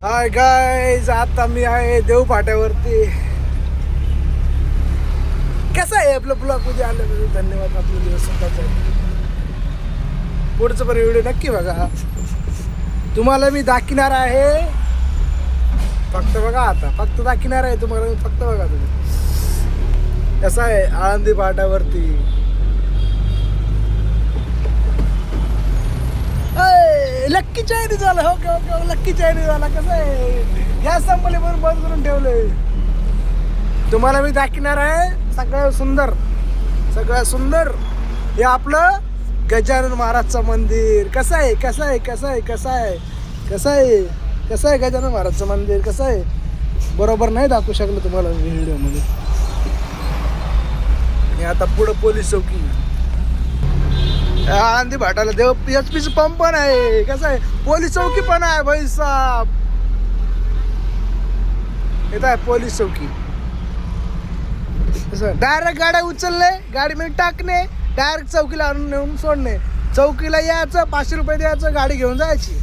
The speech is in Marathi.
हाय गाईज, आता मी आहे देव फाट्यावरती. कसं आहे आपलं ब्लॉग मध्ये आल्याबद्दल धन्यवाद. आपले दिवस सुखाचा आहे. पुढचं पण व्हिडिओ नक्की बघा. तुम्हाला मी दाखवणार आहे, फक्त बघा. आता फक्त दाखवणार आहे तुम्हाला मी, फक्त बघा तुम्ही. कसं आहे आळंदी फाट्यावरती. लक्की चायनीज झाला. हो का, हो लक्की चायनीज झाला. कसं आहे गॅस संपले म्हणून बंद करून ठेवलंय. तुम्हाला मी दाखवणार आहे सगळं सुंदर, सगळं सुंदर. हे आपलं गजानन महाराजचं मंदिर. कसं आहे, कसं आहे, कसं आहे, कसं आहे, कसं आहे, कसं आहे गजानन महाराजचं मंदिर. कसं आहे बरोबर नाही दाखवू शकलं तुम्हाला व्हिडिओमध्ये. आणि आता पुढं पोलीस चौकी. आळंदी भाटाला देव HP पंप पण आहे. कसं आहे पोलीस चौकी पण आहे भाई साहेब. येत आहे पोलीस चौकी. कसं डायरेक्ट गाड्या उचलणे, गाडीमध्ये टाकणे, डायरेक्ट चौकीला आणून नेऊन सोडणे. चौकीला यायचं, 500 रुपये द्यायचं, गाडी घेऊन जायची.